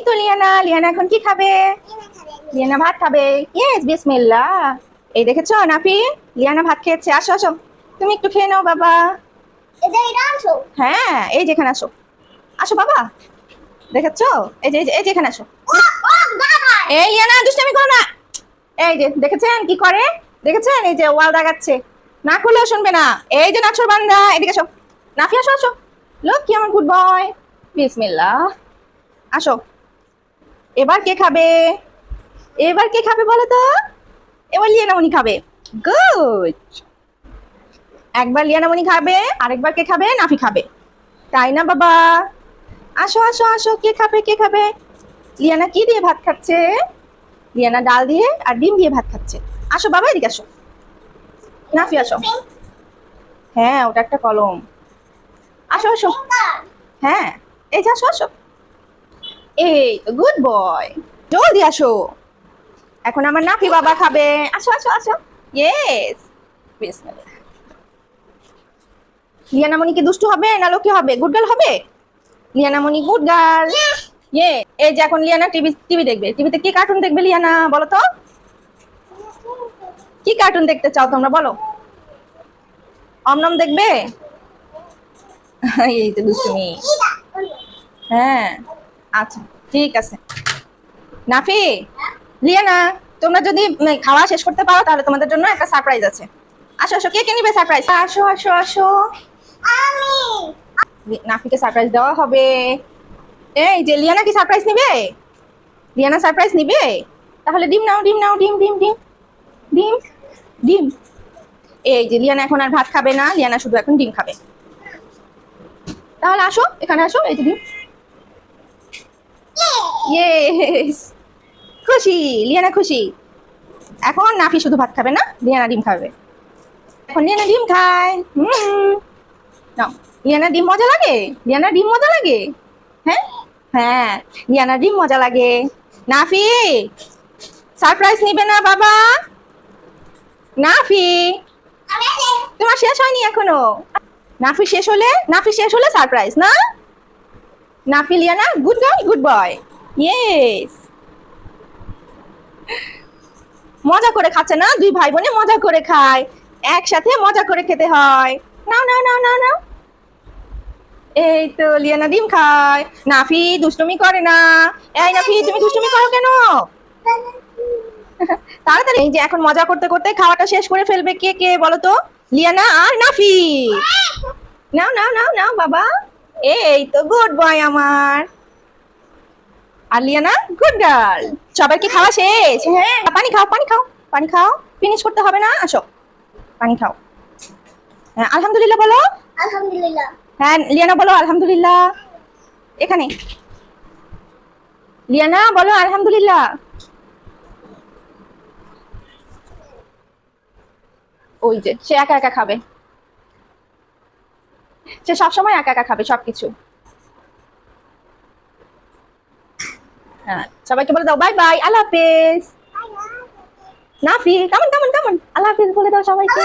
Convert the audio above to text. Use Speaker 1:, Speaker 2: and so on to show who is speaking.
Speaker 1: তো Liana, Liana এখন কি খাবে? লিয়ানা ভাত খাবে। ইয়েস, বিসমিল্লাহ। এই দেখেছো নাফি, লিয়ানা ভাত খেয়েছে। আসো আসো, তুমি একটু খেয়ে নাও বাবা। হ্যাঁ, এই যেখানে আসো, আসো বাবা। দেখেছো? এই যে এখানে আসো। এই লিয়ানা, দুষ্টামি করো না। এই যে দেখেছেন কি করে? দেখেছেন? এই যে ওয়াল দাগাচ্ছে, না করলেও শুনবে না। এই যে নাছর বান্দা, এদিকে আসো। নাফি আসো আসো, লোক কি আমার গুড বয়। বিসমিল্লাহ, আসো। এবার কে খাবে? এবার কে খাবে বলো তো? এবার লিয়ানামণি খাবে। গুড। একবার লিয়ানামণি খাবে, আরেকবার কে খাবে? নাফি খাবে, তাই না বাবা? আসো আসো আসো, কে খাবে কে খাবে? লিয়ানা কি দিয়ে ভাত খাচ্ছে? লিয়ানা ডাল দিয়ে আর ডিম দিয়ে ভাত খাচ্ছে। আসো বাবা, এদিকে আসো। নাফি আসো। হ্যাঁ, ওটা একটা কলম। আসো আসো। হ্যাঁ, এই যে আসো আসো। এই তো গুড বয়, জলদি আসো। এখন আমার নাফি বাবা খাবে। আসো আসো আসো। ইয়েস, বিসমিল্লাহ। লিয়ানামণি কি দুষ্টু হবে না লক্ষ্মী হবে? গুড গার্ল হবে? লিয়ানামণি গুড গার্ল। ইয়ে, এই যে এখন লিয়ানা টিভি টিভি দেখবে। টিভিতে কি কার্টুন দেখবে লিয়ানা বলো তো? কি কার্টুন দেখতে চাও তোমরা বলো? অমনম দেখবে? এই তো দুষ্টুমি। হ্যাঁ, আচ্ছা ঠিক আছে। নাফি, লিয়ানা, তোমরা যদি খাওয়া শেষ করতে পারো তাহলে তোমাদের জন্য একটা সারপ্রাইজ আছে। আসো আসো, কে কে নিবে সারপ্রাইজ? আসো আসো আসো। নাফিকে সারপ্রাইজ দেওয়া হবে। এই যে লিয়ানা কি সারপ্রাইজ নিবে? লিয়ানা সারপ্রাইজ নিবে? তাহলে ডিম নাও, ডিম নাও, ডিম ডিম ডিম ডিম ডিম। এই যে লিয়ানা এখন আর ভাত খাবে না, লিয়ানা শুধু এখন ডিম খাবে। তাহলে আসো, এখানে আসো। এই যে ডিম। ইয়েস, খুশি লিয়ানা, খুশি। এখন নাফি শুধু ভাত খাবে না, লিয়ানা ডিম খাবে। এখন লিয়ানা ডিম খায়। নাও, লিয়ানা ডিম মজা লাগে? লিয়ানা ডিম মজা লাগে? হ্যাঁ হ্যাঁ, লিয়ানা ডিম মজা লাগে। নাফি, সারপ্রাইজ নিবে না বাবা? নাফি, তোমার শেষ হয়নি এখনো। নাফি শেষ হলে, নাফি শেষ হলে সারপ্রাইজ না? Nafi Liana good girl good boy. Yes, মজা করে খাচ্ছে না? দুই ভাই বোনে মজা করে খায়, একসাথে মজা করে খেতে হয়। নাও নাও নাও নাও নাও। এই তো লিয়ানা ডিম খায়। নাফি দুষ্টুমি করে না। এই নাফি, তুমি দুষ্টুমি করো কেন? তাড়াতাড়ি। এই যে এখন মজা করতে করতে খাওয়াটা শেষ করে ফেলবে কে কে বলো তো? লিয়ানা আর নাফি। নাও নাও নাও নাও বাবা। এই তো গুড বয় আমার। আর লিয়ানা গুড গার্ল। সবার কি খাওয়া শেষ? হ্যাঁ, পানি খাও পানি খাও পানি খাও, ফিনিশ করতে হবে না। আসো, পানি খাও। হ্যাঁ, আলহামদুলিল্লাহ বলো।
Speaker 2: আলহামদুলিল্লাহ।
Speaker 1: হ্যাঁ লিয়ানা বলো আলহামদুলিল্লাহ। এখানে লিয়ানা বলো আলহামদুলিল্লাহ। ওই যে সে একা একা খাবে, সে সবসময় একা একা খাবে সবকিছু। হ্যাঁ, সবাইকে বলে দাও বাই বাই, আল্লাহ হাফেজ। নাফি, কামন কামন কামন, আল্লাহ হাফেজ বলে দাও সবাইকে।